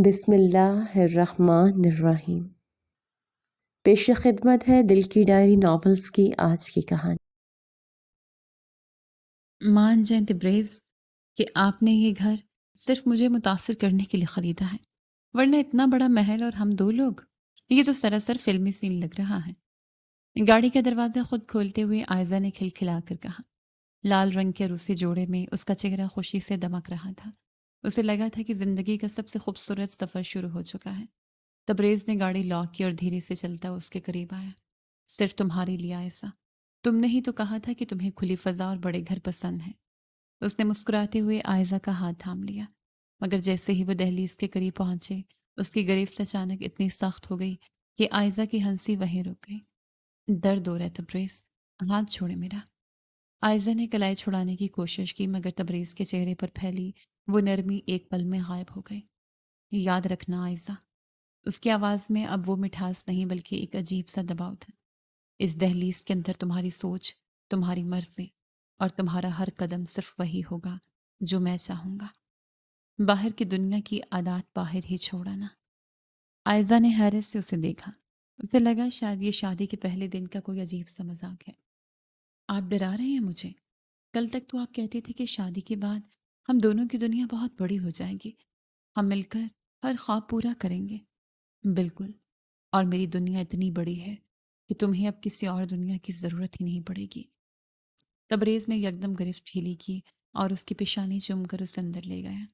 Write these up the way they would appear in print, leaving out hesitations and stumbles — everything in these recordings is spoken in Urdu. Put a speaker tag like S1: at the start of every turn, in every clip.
S1: بسم اللہ الرحمن الرحیم۔ پیش خدمت ہے دل کی ڈائری ناولز کی آج کی کہانی۔
S2: مان جائیں تبریز کہ آپ نے یہ گھر صرف مجھے متاثر کرنے کے لیے خریدا ہے، ورنہ اتنا بڑا محل اور ہم دو لوگ، یہ تو سراسر فلمی سین لگ رہا ہے۔ گاڑی کا دروازہ خود کھولتے ہوئے آئزہ نے کھلکھلا کر کہا۔ لال رنگ کے روسی جوڑے میں اس کا چہرہ خوشی سے دمک رہا تھا۔ اسے لگا تھا کہ زندگی کا سب سے خوبصورت سفر شروع ہو چکا ہے۔ تبریز نے گاڑی لاک کی اور دھیرے سے چلتا اس کے قریب آیا۔ صرف تمہارے لیے ایسا، تم نے ہی تو کہا تھا کہ تمہیں کھلی فضا اور بڑے گھر پسند ہیں۔ اس نے مسکراتے ہوئے آئزہ کا ہاتھ تھام لیا، مگر جیسے ہی وہ دہلیز کے قریب پہنچے اس کی گرفت اچانک اتنی سخت ہو گئی کہ آئزہ کی ہنسی وہیں رک گئی۔ درد ہو رہا ہے تبریز، ہاتھ چھوڑے میرا۔ آئزہ نے کلائی چھڑانے کی کوشش کی، مگر تبریز کے چہرے پر پھیلی وہ نرمی ایک پل میں غائب ہو گئی۔ یاد رکھنا آئزہ، اس کی آواز میں اب وہ مٹھاس نہیں بلکہ ایک عجیب سا دباؤ تھا۔ اس دہلیز کے اندر تمہاری سوچ، تمہاری مرضی اور تمہارا ہر قدم صرف وہی ہوگا جو میں چاہوں گا۔ باہر کی دنیا کی عادات باہر ہی چھوڑانا۔ آئزہ نے حیرت سے اسے دیکھا۔ اسے لگا شاید یہ شادی کے پہلے دن کا کوئی عجیب سا مذاق ہے۔ آپ ڈرا رہے ہیں مجھے؟ کل تک تو آپ کہتے تھے کہ شادی کے بعد ہم دونوں کی دنیا بہت بڑی ہو جائے گی، ہم مل کر ہر خواب پورا کریں گے۔ بالکل، اور میری دنیا اتنی بڑی ہے کہ تمہیں اب کسی اور دنیا کی ضرورت ہی نہیں پڑے گی۔ تبریز نے یکدم گرفت ڈھیلی کی اور اس کی پیشانی چوم کر اسے اندر لے گیا،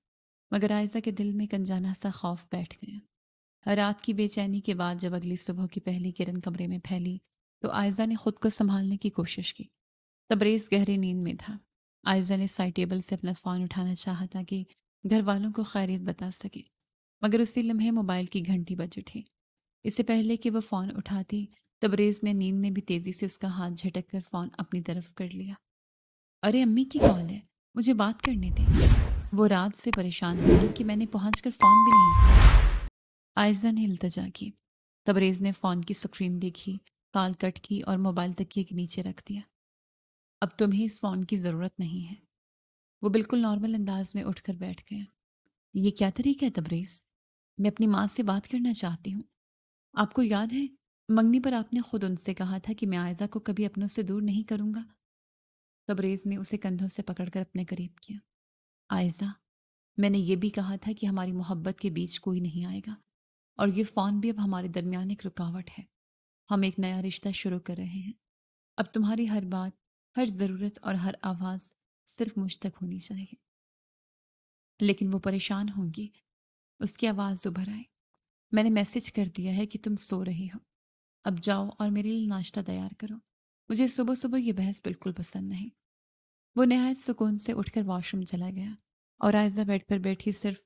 S2: مگر عائزہ کے دل میں کنجانہ سا خوف بیٹھ گیا۔ رات کی بے چینی کے بعد جب اگلی صبح کی پہلی کرن کمرے میں پھیلی تو عائزہ نے خود کو سنبھالنے کی کوشش کی۔ تبریز گہری نیند میں تھا۔ عائزہ نے سائڈ ٹیبل سے اپنا فون اٹھانا چاہا تاکہ گھر والوں کو خیریت بتا سکے، مگر اسی لمحے موبائل کی گھنٹی بج اٹھی۔ اس سے پہلے کہ وہ فون اٹھاتی، تبریز نے نیند میں بھی تیزی سے اس کا ہاتھ جھٹک کر فون اپنی طرف کر لیا۔ ارے امی کی کال ہے، مجھے بات کرنے دیں۔ وہ رات سے پریشان ہوئی کہ میں نے پہنچ کر فون بھی نہیں کیا۔ عائزہ نے التجا کی۔ تبریز نے فون کی سکرین دیکھی، کال کٹ کی اور موبائل تکیے کے نیچے رکھ دیا۔ اب تمہیں اس فون کی ضرورت نہیں ہے۔ وہ بالکل نارمل انداز میں اٹھ کر بیٹھ گیا۔ یہ کیا طریقہ ہے تبریز؟ میں اپنی ماں سے بات کرنا چاہتی ہوں۔ آپ کو یاد ہے منگنی پر آپ نے خود ان سے کہا تھا کہ میں عائزہ کو کبھی اپنوں سے دور نہیں کروں گا۔ تبریز نے اسے کندھوں سے پکڑ کر اپنے قریب کیا۔ عائزہ، میں نے یہ بھی کہا تھا کہ ہماری محبت کے بیچ کوئی نہیں آئے گا، اور یہ فون بھی اب ہمارے درمیان ایک رکاوٹ ہے۔ ہم ایک نیا رشتہ شروع کر رہے ہیں۔ اب تمہاری ہر بات، ہر ضرورت اور ہر آواز صرف مجھ تک ہونی چاہیے۔ لیکن وہ پریشان ہوں گی۔ اس کی آواز ابھر آئی۔ میں نے میسج کر دیا ہے کہ تم سو رہی ہو، اب جاؤ اور میرے لیے ناشتہ تیار کرو۔ مجھے صبح صبح یہ بحث بالکل پسند نہیں۔ وہ نہایت سکون سے اٹھ کر واش روم چلا گیا اور عائزہ بیڈ پر بیٹھی صرف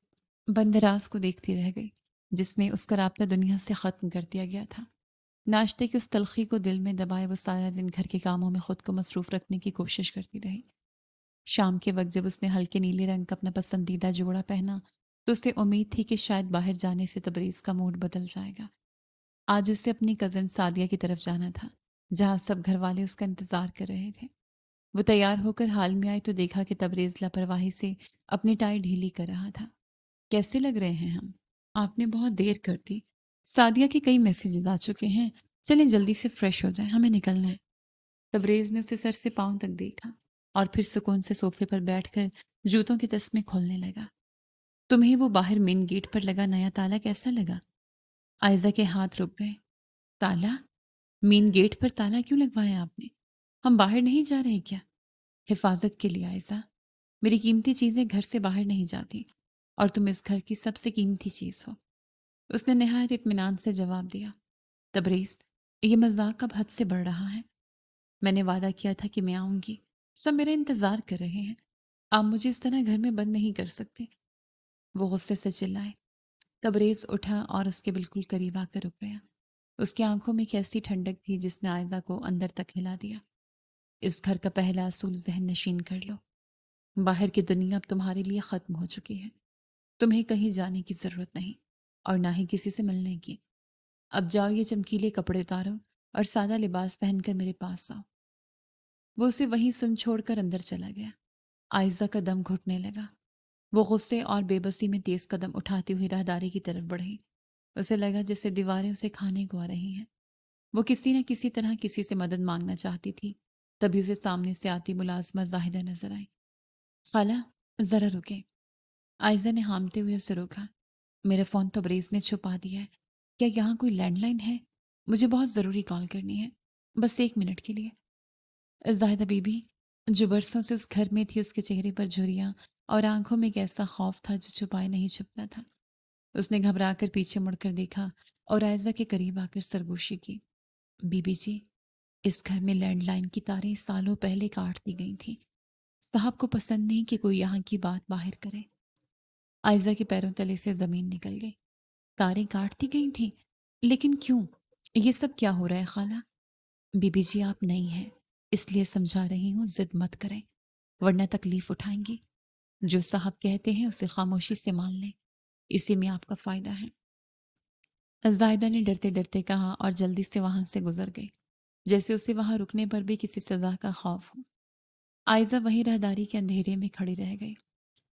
S2: بندراز کو دیکھتی رہ گئی، جس میں اس کا رابطہ دنیا سے ختم کر دیا گیا تھا۔ ناشتے کی اس تلخی کو دل میں دبائے وہ سارا دن گھر کے کاموں میں خود کو مصروف رکھنے کی کوشش کرتی رہی۔ شام کے وقت جب اس نے ہلکے نیلے رنگ کا اپنا پسندیدہ جوڑا پہنا تو اسے امید تھی کہ شاید باہر جانے سے تبریز کا موڈ بدل جائے گا۔ آج اسے اپنی کزن سعدیہ کی طرف جانا تھا، جہاں سب گھر والے اس کا انتظار کر رہے تھے۔ وہ تیار ہو کر ہال میں آئی تو دیکھا کہ تبریز لاپرواہی سے اپنی ٹائی ڈھیلی کر رہا تھا۔ کیسے لگ رہے ہیں ہم؟ آپ نے بہت دیر کر دی۔ سعدیہ کے کئی میسیجز آ چکے ہیں، چلیں جلدی سے فریش ہو جائیں، ہمیں نکلنا ہے۔ تبریز نے اسے سر سے پاؤں تک دیکھا اور پھر سکون سے صوفے پر بیٹھ کر جوتوں کے تسمے کھولنے لگا۔ تمہیں وہ باہر مین گیٹ پر لگا نیا تالا کیسا لگا؟ عائزہ کے ہاتھ رک گئے۔ تالا؟ مین گیٹ پر تالا کیوں لگوایا آپ نے؟ ہم باہر نہیں جا رہے کیا؟ حفاظت کے لیے عائزہ، میری قیمتی چیزیں گھر سے باہر نہیں جاتی، اور تم اس گھر کی سب سے قیمتی چیز ہو۔ اس نے نہایت اطمینان سے جواب دیا۔ تبریز، یہ مذاق اب حد سے بڑھ رہا ہے۔ میں نے وعدہ کیا تھا کہ میں آؤں گی، سب میرا انتظار کر رہے ہیں، آپ مجھے اس طرح گھر میں بند نہیں کر سکتے۔ وہ غصے سے چلائے۔ تبریز اٹھا اور اس کے بالکل قریب آ کر رک گیا۔ اس کی آنکھوں میں ایک ایسی ٹھنڈک تھی جس نے عائزہ کو اندر تک ہلا دیا۔ اس گھر کا پہلا اصول ذہن نشین کر لو، باہر کی دنیا اب تمہارے لیے ختم ہو چکی ہے۔ تمہیں کہیں جانے کی ضرورت نہیں، اور نہ ہی کسی سے ملنے کی۔ اب جاؤ، یہ چمکیلے کپڑے اتارو اور سادہ لباس پہن کر میرے پاس آؤ۔ وہ اسے وہیں سن چھوڑ کر اندر چلا گیا۔ عائزہ کا دم گھٹنے لگا۔ وہ غصے اور بے بسی میں تیز قدم اٹھاتی ہوئی راہداری کی طرف بڑھی۔ اسے لگا جیسے دیواریں اسے کھانے کو آ رہی ہیں۔ وہ کسی نہ کسی طرح کسی سے مدد مانگنا چاہتی تھی، تبھی اسے سامنے سے آتی ملازمہ زاہدہ نظر آئی۔ خالہ، ذرا رکیں۔ آئزہ نے ہامتے ہوئے اسے روکا۔ میرا فون تبریز نے چھپا دیا ہے، کیا یہاں کوئی لینڈ لائن ہے؟ مجھے بہت ضروری کال کرنی ہے، بس 1 منٹ کے لیے۔ زاہدہ بی بی جو برسوں سے اس گھر میں تھی، اس کے چہرے پر جھریاں اور آنکھوں میں ایک ایسا خوف تھا جو چھپائے نہیں چھپتا تھا۔ اس نے گھبرا کر پیچھے مڑ کر دیکھا اور آئزہ کے قریب آ کر سرگوشی کی۔ بی بی جی، اس گھر میں لینڈ لائن کی تاریں سالوں پہلے کاٹ دی گئی تھیں۔ صاحب کو پسند نہیں کہ کوئی یہاں کی بات باہر کرے۔ آئزہ کے پیروں تلے سے زمین نکل گئی۔ تاریں کاٹ دی گئی تھیں؟ لیکن کیوں؟ یہ سب کیا ہو رہا ہے خالہ؟ بی بی جی، آپ نہیں ہیں، اس لیے سمجھا رہی ہوں، ضد مت کریں ورنہ تکلیف اٹھائیں گی۔ جو صاحب کہتے ہیں اسے خاموشی سے مان لیں، اسی میں آپ کا فائدہ ہے۔ زاہدہ نے ڈرتے ڈرتے کہا اور جلدی سے وہاں سے گزر گئی، جیسے اسے وہاں رکنے پر بھی کسی سزا کا خوف ہو۔ آئزہ وہی راہداری کے اندھیرے میں کھڑی رہ گئی۔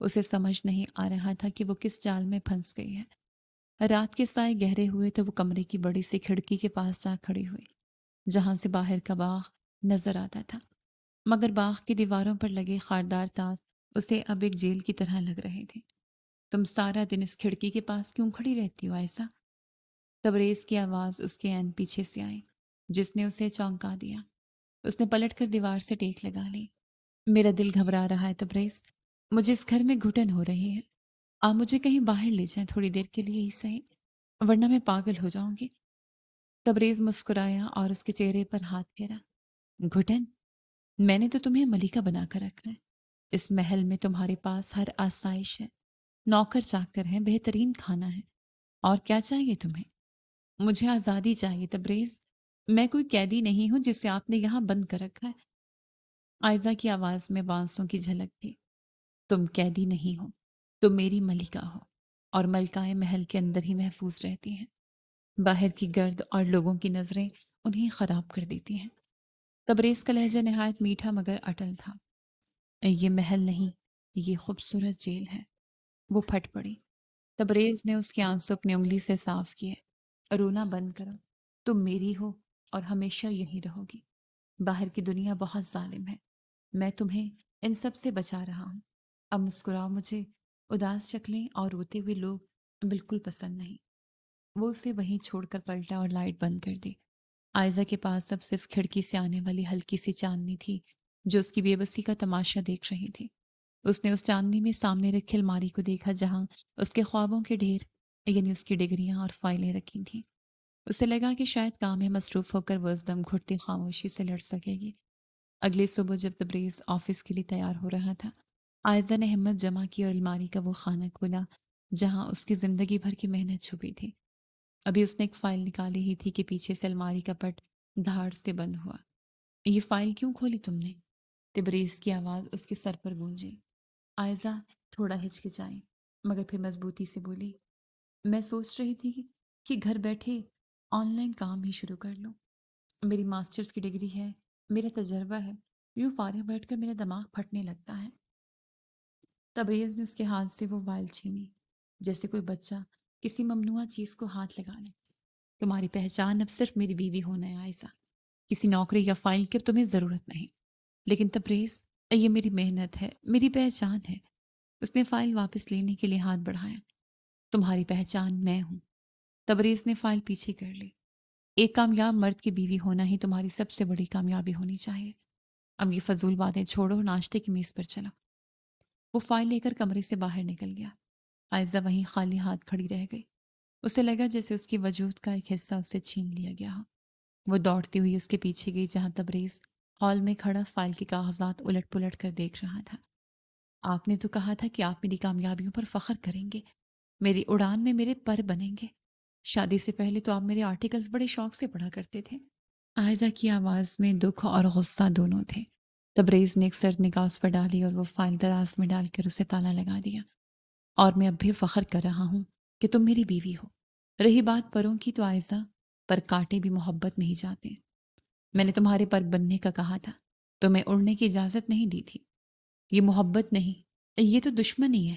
S2: اسے سمجھ نہیں آ رہا تھا کہ وہ کس جال میں پھنس گئی ہے۔ رات کے سائے گہرے ہوئے تو وہ کمرے کی بڑی سی کھڑکی کے پاس جا کھڑی ہوئی، جہاں سے باہر کا باغ نظر آتا تھا، مگر باغ کی دیواروں پر لگے خاردار تار اسے اب ایک جیل کی طرح لگ رہے تھے۔ تم سارا دن اس کھڑکی کے پاس کیوں کھڑی رہتی ہو عائشہ؟ تبریز کی آواز اس کے عین پیچھے سے آئی، جس نے اسے چونکا دیا۔ اس نے پلٹ کر دیوار سے ٹیک لگا لی۔ میرا دل گھبرا رہا ہے تبریز، مجھے اس گھر میں گھٹن ہو رہی ہے۔ آپ مجھے کہیں باہر لے جائیں، تھوڑی دیر کے لیے ہی صحیح، ورنہ میں پاگل ہو جاؤں گی۔ تبریز مسکرایا اور اس کے چہرے پر ہاتھ پھیرا۔ گھٹن؟ میں نے تو تمہیں ملکہ بنا کر رکھا ہے۔ اس محل میں تمہارے پاس ہر آسائش ہے، نوکر چاکر ہیں، بہترین کھانا ہے، اور کیا چاہیے تمہیں؟ مجھے آزادی چاہیے تبریز، میں کوئی قیدی نہیں ہوں جسے آپ نے یہاں بند کر رکھا ہے۔ آئزہ کی آواز میں بانسوں کی جھلک تھی۔ تم قیدی نہیں ہو، تم میری ملکہ ہو، اور ملکائے محل کے اندر ہی محفوظ رہتی ہیں۔ باہر کی گرد اور لوگوں کی نظریں انہیں خراب کر دیتی ہیں۔ تبریز کا لہجہ نہایت میٹھا مگر اٹل تھا۔ یہ محل نہیں، یہ خوبصورت جیل ہے۔ وہ پھٹ پڑی۔ تبریز نے اس کے آنسو اپنی انگلی سے صاف کیے۔ رونا بند کرو، تم میری ہو اور ہمیشہ یہی رہو گی۔ باہر کی دنیا بہت ظالم ہے، میں تمہیں ان سب سے بچا رہا ہوں۔ اب مسکراؤ، مجھے اداس شکلیں اور روتے ہوئے لوگ بالکل پسند نہیں۔ وہ اسے وہیں چھوڑ کر پلٹا اور لائٹ بند کر دی۔ آئزہ کے پاس اب صرف کھڑکی سے آنے والی ہلکی سی چاندنی تھی جو اس کی بے بسی کا تماشا دیکھ رہی تھی۔ اس نے اس چاندنی میں سامنے رکھی الماری کو دیکھا جہاں اس کے خوابوں کے ڈھیر، یعنی اس کی ڈگریاں اور فائلیں رکھی تھیں۔ اسے لگا کہ شاید کام میں مصروف ہو کر وہ اس دم گھٹتی خاموشی سے لڑ سکے گی۔ اگلی صبح جب تبریز آفس کے لیے تیار ہو رہا تھا، آئزہ نے ہمت جمع کی اور الماری کا وہ خانہ کھولا جہاں اس کی زندگی بھر کی محنت چھپی تھی۔ ابھی اس نے ایک فائل نکالی ہی تھی کہ پیچھے سے الماری کا پٹ دھاڑ سے بند ہوا۔ یہ فائل کیوں کھولی تم نے؟ تبریز کی آواز اس کے سر پر گونجی۔ آئزہ تھوڑا ہچکچائی مگر پھر مضبوطی سے بولی، میں سوچ رہی تھی کہ گھر بیٹھے آن لائن کام ہی شروع کر لوں۔ میری ماسٹرز کی ڈگری ہے، میرا تجربہ ہے، یوں فارغ بیٹھ کر میرا دماغ پھٹنے لگتا ہے۔ تبریز نے اس کے ہاتھ سے وہ فائل چھینی، جیسے کوئی بچہ کسی ممنوعہ چیز کو ہاتھ لگا لے۔ تمہاری پہچان اب صرف میری بیوی ہونا ہے عائزہ، کسی نوکری یا فائل کی اب تمہیں ضرورت نہیں۔ لیکن تبریز، یہ میری محنت ہے، میری پہچان ہے۔ اس نے فائل واپس لینے کے لیے ہاتھ بڑھایا۔ تمہاری پہچان میں ہوں۔ تبریز نے فائل پیچھے کر لی۔ ایک کامیاب مرد کی بیوی ہونا ہی تمہاری سب سے بڑی کامیابی ہونی چاہیے۔ اب یہ فضول باتیں چھوڑو، ناشتے کی میز پر چلو۔ وہ فائل لے کر کمرے سے باہر نکل گیا۔ عائزہ وہیں خالی ہاتھ کھڑی رہ گئی۔ اسے لگا جیسے اس کی وجود کا ایک حصہ اسے چھین لیا گیا ہو۔ وہ دوڑتی ہوئی اس کے پیچھے گئی جہاں تبریز ہال میں کھڑا فائل کے کاغذات الٹ پلٹ کر دیکھ رہا تھا۔ آپ نے تو کہا تھا کہ آپ میری کامیابیوں پر فخر کریں گے، میری اڑان میں میرے پر بنیں گے۔ شادی سے پہلے تو آپ میرے آرٹیکلز بڑے شوق سے پڑھا کرتے تھے۔ عائزہ کی آواز میں دکھ اور غصہ دونوں تھے۔ تبریز نے ایک سرد نگاہ اس پر ڈالی اور وہ فائل دراز میں ڈال کر اسے تالا لگا دیا۔ اور میں اب بھی فخر کر رہا ہوں کہ تم میری بیوی ہو۔ رہی بات پروں کی تو عائزہ، پر کاٹے بھی محبت میں ہی جاتے ہیں۔ میں نے تمہارے پر بننے کا کہا تھا، تمہیں اڑنے کی اجازت نہیں دی تھی۔ یہ محبت نہیں، یہ تو دشمنی ہے۔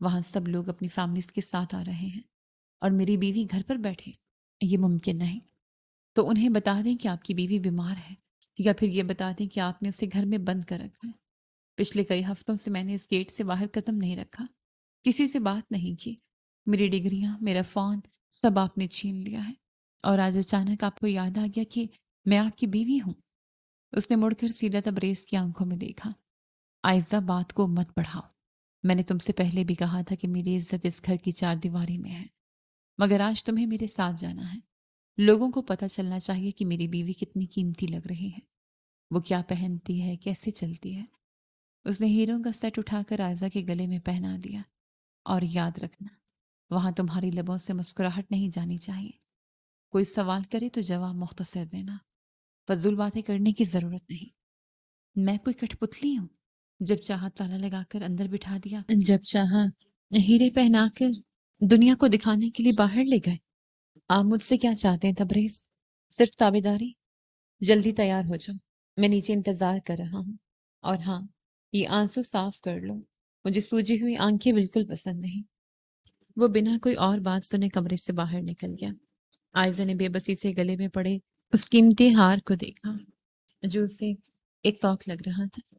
S2: وہاں سب لوگ اپنی فیملیز کے ساتھ آ رہے ہیں اور میری بیوی گھر پر بیٹھے، یہ ممکن نہیں۔ تو انہیں بتا دیں کہ آپ کی بیوی بیمار ہے، یا پھر یہ بتا دیں کہ آپ نے اسے گھر میں بند کر رکھا ہے۔ پچھلے کئی ہفتوں سے میں نے اس گیٹ سے باہر قدم نہیں رکھا، کسی سے بات نہیں کی، میری ڈگریاں، میرا فون، سب آپ نے چھین لیا ہے، اور آج اچانک آپ کو یاد آ گیا کہ میں آپ کی بیوی ہوں۔ اس نے مڑ کر سیدھا تبریز کی آنکھوں میں دیکھا۔ آئزہ، بات کو مت بڑھاؤ، میں نے تم سے پہلے بھی کہا تھا کہ میری عزت اس گھر کی چار دیواری میں ہے، مگر آج تمہیں میرے ساتھ جانا ہے۔ لوگوں کو پتہ چلنا چاہیے کہ میری بیوی کتنی قیمتی لگ رہی ہے، وہ کیا پہنتی ہے، کیسے چلتی ہے۔ اس نے ہیروں کا سیٹ اٹھا کر آئزہ کے گلے میں پہنا دیا۔ اور یاد رکھنا، وہاں تمہاری لبوں سے مسکراہٹ نہیں جانی چاہیے۔ کوئی سوال کرے تو جواب مختصر دینا، فضول باتیں کرنے کی ضرورت نہیں۔ میں کوئی کٹھ پتلی ہوں؟ جب چاہا تالا لگا کر اندر بٹھا دیا، جب چاہا ہیرے پہنا کر دنیا کو دکھانے کے لیے باہر لے گئے۔ آپ مجھ سے کیا چاہتے ہیں تبریز؟ صرف تابیداری؟ جلدی تیار ہو جاؤ، میں نیچے انتظار کر رہا ہوں۔ اور ہاں، یہ آنسو صاف کر لو، مجھے سوجی ہوئی آنکھیں بالکل پسند نہیں۔ وہ بنا کوئی اور بات سنے کمرے سے باہر نکل گیا۔ آئزہ نے بے بسی سے گلے میں پڑے اس قیمتی ہار کو دیکھا جو اسے ایک توق لگ رہا تھا۔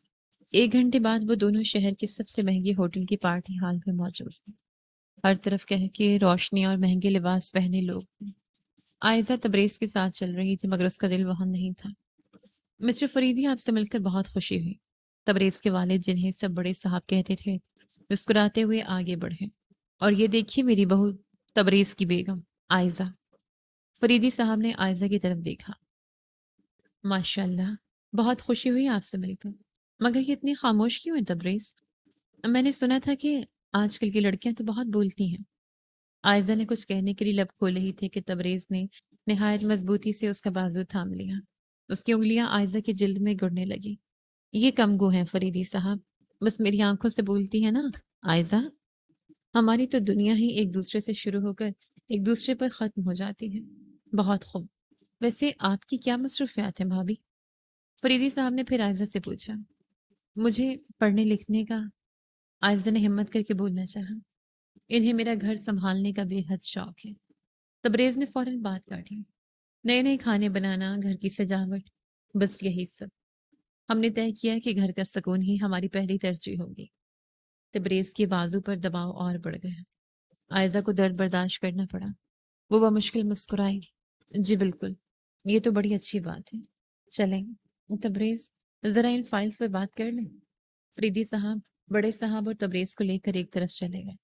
S2: 1 گھنٹے بعد وہ دونوں شہر کے سب سے مہنگے ہوٹل کی پارٹی ہال میں موجود تھے۔ ہر طرف کہہ کے روشنی اور مہنگے لباس پہنے لوگ تھے۔ آئزہ تبریز کے ساتھ چل رہی تھی، مگر اس کا دل وہاں نہیں تھا۔ مسٹر فریدی، آپ سے مل کر بہت خوشی ہوئی۔ تبریز کے والد، جنہیں سب بڑے صاحب کہتے تھے، مسکراتے ہوئے آگے بڑھے۔ اور یہ دیکھیے میری بہو تبریز کی بیگم آئزہ۔ فریدی صاحب نے آئزہ کی طرف دیکھا۔ ماشاء اللہ، بہت خوشی ہوئی آپ سے مل کر، مگر یہ اتنی خاموش کیوں ہے تبریز؟ میں نے سنا تھا کہ آج کل کی لڑکیاں تو بہت بولتی ہیں۔ آئزہ نے کچھ کہنے کے لیے لب کھولے ہی تھے کہ تبریز نے نہایت مضبوطی سے اس کا بازو تھام لیا۔ اس کی انگلیاں آئزہ کی جلد میں گڑنے لگی۔ یہ کم گو ہیں فریدی صاحب، بس میری آنکھوں سے بولتی ہے نا آئزہ۔ ہماری تو دنیا ہی ایک دوسرے سے شروع ہو کر ایک دوسرے پر ختم ہو جاتی ہے۔ بہت خوب، ویسے آپ کی کیا مصروفیات ہیں بھابھی؟ فریدی صاحب نے پھر آئزہ سے پوچھا۔ مجھے پڑھنے لکھنے کا، آئزہ نے ہمت کر کے بولنا چاہا۔ انہیں میرا گھر سنبھالنے کا بے حد شوق ہے۔ تبریز نے فوراً بات کاٹی۔ نئے نئے کھانے بنانا، گھر کی سجاوٹ، بس یہی سب۔ ہم نے طے کیا کہ گھر کا سکون ہی ہماری پہلی ترجیح ہوگی۔ تبریز کے بازو پر دباؤ اور بڑھ گیا۔ آئزہ کو درد برداشت کرنا پڑا۔ وہ بمشکل مسکرائی۔ جی بالکل، یہ تو بڑی اچھی بات ہے۔ چلیں تبریز، ذرا ان فائلز پر بات کر لیں۔ فریدی صاحب بڑے صاحب اور تبریز کو لے کر ایک طرف چلے گئے۔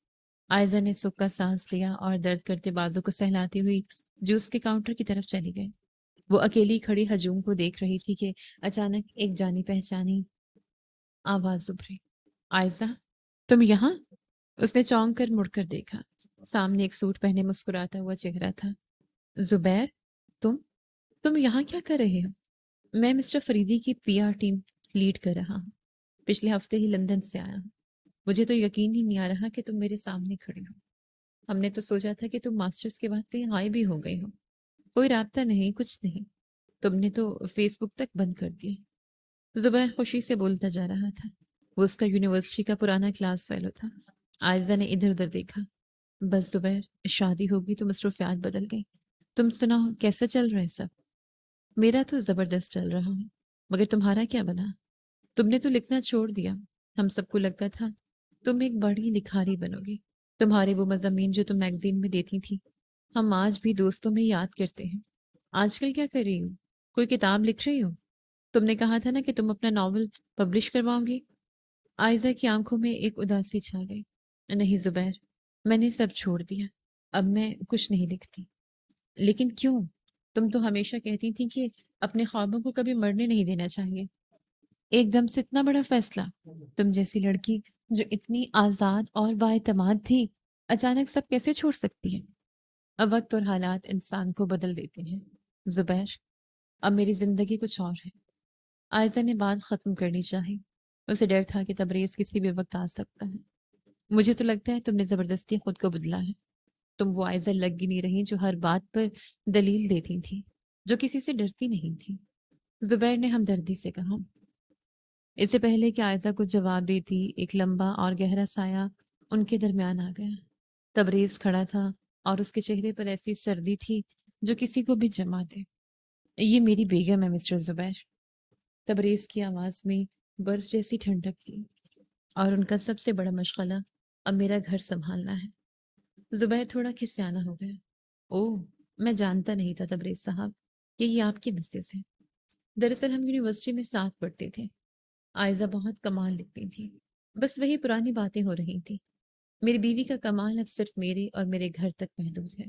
S2: آئزہ نے سکھ کا سانس لیا اور درد کرتے بازو کو سہلاتی ہوئی جوس کے کاؤنٹر کی طرف چلی گئی۔ وہ اکیلی کھڑی ہجوم کو دیکھ رہی تھی کہ اچانک ایک جانی پہچانی آواز ابھری۔ آئزہ، تم یہاں؟ اس نے چونک کر مڑ کر دیکھا۔ سامنے ایک سوٹ پہنے مسکراتا ہوا چہرہ تھا۔ زبیر، تم یہاں کیا کر رہے ہو؟ میں مسٹر فریدی کی پی آر ٹیم لیڈ کر رہا ہوں۔ پچھلے ہفتے ہی لندن سے آیا ہوں۔ مجھے تو یقین ہی نہیں آ رہا کہ تم میرے سامنے کھڑے ہو۔ ہم نے تو سوچا تھا کہ تم ماسٹرز کے بعد کہیں غائب ہی ہو گئی ہو۔ کوئی رابطہ نہیں، کچھ نہیں۔ تم نے تو فیس بک تک بند کر دیا۔ زبیر خوشی سے بولتا جا رہا تھا۔ وہ اس کا یونیورسٹی کا پرانا کلاس فیلو تھا۔ آئزہ نے ادھر ادھر دیکھا۔ بس زبیر، شادی ہوگی تو مصروفیات بدل گئی۔ تم سناؤ، کیسا چل رہا ہے سب؟ میرا تو زبردست چل رہا ہے، مگر تمہارا کیا بنا؟ تم نے تو لکھنا چھوڑ دیا۔ ہم سب کو لگتا تھا تم ایک بڑی لکھاری بنو گی۔ تمہارے وہ مضامین جو تم میگزین میں دیتی تھی، ہم آج بھی دوستوں میں یاد کرتے ہیں۔ آج کل کیا کر رہی ہو؟ کوئی کتاب لکھ رہی ہو؟ تم نے کہا تھا نا کہ تم اپنا ناول پبلش کرواؤں گی۔ آئزہ کی آنکھوں میں ایک اداسی چھا گئی۔ نہیں زبیر، میں نے سب چھوڑ دیا، اب میں کچھ نہیں لکھتی۔ لیکن کیوں؟ تم تو ہمیشہ کہتی تھی کہ اپنے خوابوں کو کبھی مرنے نہیں دینا چاہیے۔ ایک دم سے اتنا بڑا فیصلہ؟ تم جیسی لڑکی جو اتنی آزاد اور بااعتماد تھی، اچانک سب کیسے چھوڑ سکتی ہے؟ اب وقت اور حالات انسان کو بدل دیتے ہیں زبیر۔ اب میری زندگی کچھ اور ہے۔ آئزہ نے بات ختم کرنی چاہی۔ اسے ڈر تھا کہ تبریز کسی بھی وقت آ سکتا ہے۔ مجھے تو لگتا ہے تم نے زبردستی خود کو بدلا ہے۔ تم وہ آئزہ لگ ہی نہیں رہی جو ہر بات پر دلیل دیتی تھی، جو کسی سے ڈرتی نہیں تھی، زبیر نے ہمدردی سے کہا۔ اس سے پہلے کہ آئزہ کچھ جواب دیتی، ایک لمبا اور گہرا سایہ ان کے درمیان آ گیا۔ تبریز کھڑا تھا اور اس کے چہرے پر ایسی سردی تھی جو کسی کو بھی جما دے۔ یہ میری بیگم ہے مسٹر زبیر۔ تبریز کی آواز میں برف جیسی ٹھنڈک تھی، اور ان کا سب سے بڑا مشغلہ اب میرا گھر سنبھالنا ہے۔ زبیر تھوڑا کھسیانہ ہو گیا۔ اوہ، میں جانتا نہیں تھا تبریز صاحب کہ یہ آپ کی مسز ہے۔ دراصل ہم یونیورسٹی میں ساتھ پڑھتے تھے۔ آئزہ بہت کمال لکھتی تھی، بس وہی پرانی باتیں ہو رہی تھیں۔ میری بیوی کا کمال اب صرف میرے اور میرے گھر تک محدود ہے۔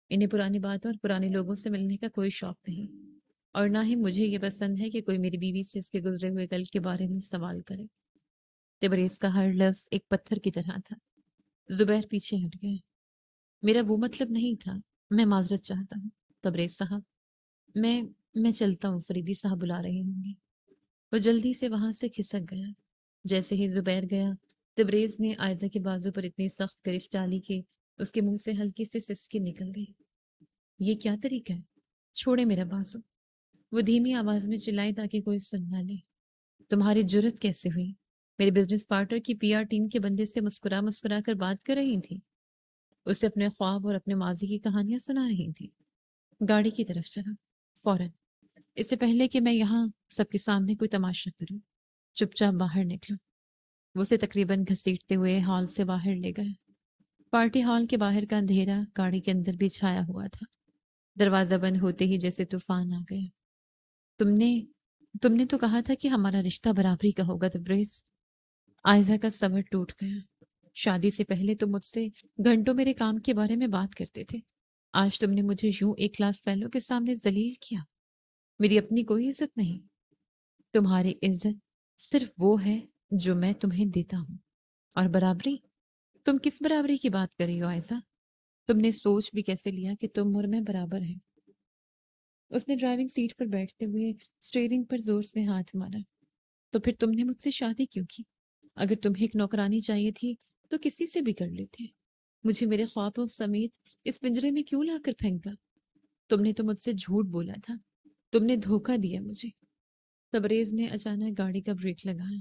S2: انہیں پرانی باتوں اور پرانے لوگوں سے ملنے کا کوئی شوق نہیں، اور نہ ہی مجھے یہ پسند ہے کہ کوئی میری بیوی سے اس کے گزرے ہوئے کل کے بارے میں سوال کرے۔ تبریز کا ہر لفظ ایک پتھر کی طرح تھا۔ زبیر پیچھے ہٹ گئے۔ میرا وہ مطلب نہیں تھا، میں معذرت چاہتا ہوں تبریز صاحب۔ میں چلتا ہوں، فریدی صاحب بلا رہے ہوں گے۔ وہ جلدی سے وہاں سے کھسک گیا۔ جیسے ہی زبیر گیا، تبریز نے آئزہ کے بازو پر اتنی سخت گرفت ڈالی کہ اس کے منہ سے ہلکی سی سسکی نکل گئی۔ یہ کیا طریقہ ہے؟ چھوڑے میرا بازو، وہ دھیمی آواز میں چلائی تاکہ کوئی سن نہ لے۔ تمہاری جرت کیسے ہوئی؟ میرے بزنس پارٹنر کی پی آر ٹیم کے بندے سے مسکرا مسکرا کر بات کر رہی تھی، اسے اپنے خواب اور اپنے ماضی کی کہانیاں سنا رہی تھی۔ گاڑی کی طرف چلا فوراً، اس سے پہلے کہ میں یہاں سب کے سامنے کوئی تماشا کروں۔ چپ چاپ باہر نکلو۔ وہ اسے تقریباً گھسیٹتے ہوئے ہال سے باہر لے گئے۔ پارٹی ہال کے باہر کا اندھیرا گاڑی کے اندر بھی چھایا ہوا تھا۔ دروازہ بند ہوتے ہی جیسے طوفان آ گیا۔ تم نے تو کہا تھا کہ ہمارا رشتہ برابری کا ہوگا تبریز۔ آئزہ کا صبر ٹوٹ گیا۔ شادی سے پہلے تم مجھ سے گھنٹوں میرے کام کے بارے میں بات کرتے تھے۔ آج تم نے مجھے یوں ایک کلاس فیلو کے سامنے ذلیل کیا۔ میری اپنی کوئی عزت نہیں۔ تمہاری عزت صرف وہ ہے جو میں تمہیں دیتا ہوں۔ اور برابری؟ تم کس برابری کی بات کر رہی ہو آئزہ؟ تم نے سوچ بھی کیسے لیا کہ تم اور میں برابر ہیں؟ اس نے ڈرائیونگ سیٹ پر بیٹھتے ہوئے اسٹیئرنگ پر زور سے ہاتھ مارا۔ تو پھر تم نے مجھ سے شادی کیوں کی؟ اگر تمہیں ایک نوکرانی چاہیے تھی تو کسی سے بھی کر لیتے۔ مجھے میرے خوابوں سمیت اس پنجرے میں کیوں لا کر پھینکا؟ تم نے تو مجھ سے جھوٹ بولا تھا، تم نے دھوکہ دیا مجھے۔ تبریز نے اچانک گاڑی کا بریک لگایا۔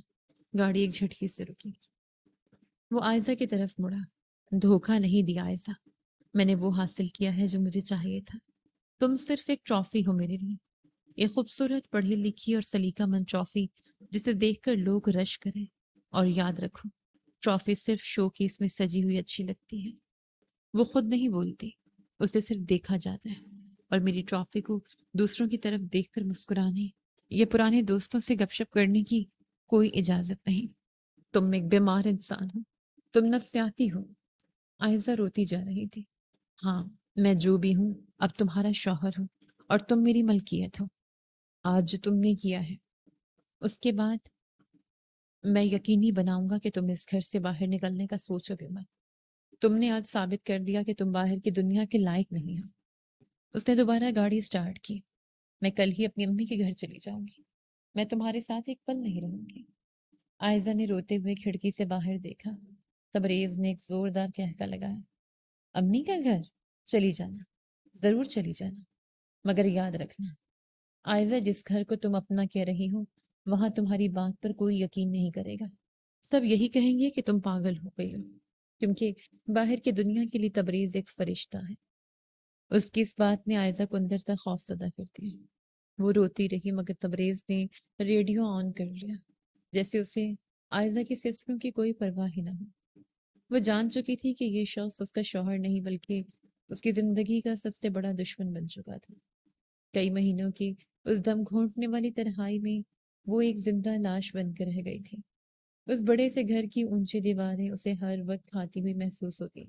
S2: گاڑی ایک جھٹکے سے رکی۔ وہ آئزہ کی طرف مڑا۔ دھوکہ نہیں دیا آئزہ، میں نے وہ حاصل کیا ہے جو مجھے چاہیے تھا۔ تم صرف ایک ٹرافی ہو میرے لیے، ایک خوبصورت پڑھی لکھی اور سلیقہ مند ٹرافی جسے دیکھ کر لوگ رش کریں۔ اور یاد رکھو، ٹرافی صرف شو کیس میں سجی ہوئی اچھی لگتی ہے، وہ خود نہیں بولتی، اسے صرف دیکھا جاتا ہے۔ اور میری ٹرافی کو دوسروں کی طرف دیکھ کر مسکرانے یا پرانے دوستوں سے گپ شپ کرنے کی کوئی اجازت نہیں۔ تم ایک بیمار انسان ہو، تم نفسیاتی ہو۔ آئزہ روتی جا رہی تھی۔ ہاں، میں جو بھی ہوں اب تمہارا شوہر ہوں، اور تم میری ملکیت ہو۔ آج جو تم نے کیا ہے، اس کے بعد میں یقینی بناؤں گا کہ تم اس گھر سے باہر نکلنے کا سوچو بھی مت۔ تم نے آج ثابت کر دیا کہ تم باہر کی دنیا کے لائق نہیں ہو۔ اس نے دوبارہ گاڑی سٹارٹ کی۔ میں کل ہی اپنی امی کے گھر چلی جاؤں گی، میں تمہارے ساتھ ایک پل نہیں رہوں گی۔ آئزہ نے روتے ہوئے کھڑکی سے باہر دیکھا۔ تبریز نے ایک زوردار کہکا لگایا۔ امی کا گھر؟ چلی جانا، ضرور چلی جانا، مگر یاد رکھنا، آئزہ جس گھر کو تم اپنا کہہ رہی ہو وہاں تمہاری بات پر کوئی یقین نہیں کرے گا۔ سب یہی کہیں گے کہ تم پاگل ہو گئی ہو، کیونکہ باہر کی دنیا کے لیے تبریز ایک فرشتہ ہے۔ اس کی اس بات نے آئزہ کو اندر تک خوف زدہ کر دیا۔ وہ روتی رہی، مگر تبریز نے ریڈیو آن کر لیا، جیسے اسے آئزہ کی سسکیوں کی کوئی پرواہ ہی نہ ہو۔ وہ جان چکی تھی کہ یہ شخص اس کا شوہر نہیں بلکہ اس کی زندگی کا سب سے بڑا دشمن بن چکا تھا۔ کئی مہینوں کی اس دم گھونٹنے والی تنہائی میں وہ ایک زندہ لاش بن کر رہ گئی تھی۔ اس بڑے سے گھر کی اونچی دیواریں اسے ہر وقت کھاتی ہوئی محسوس ہوتی،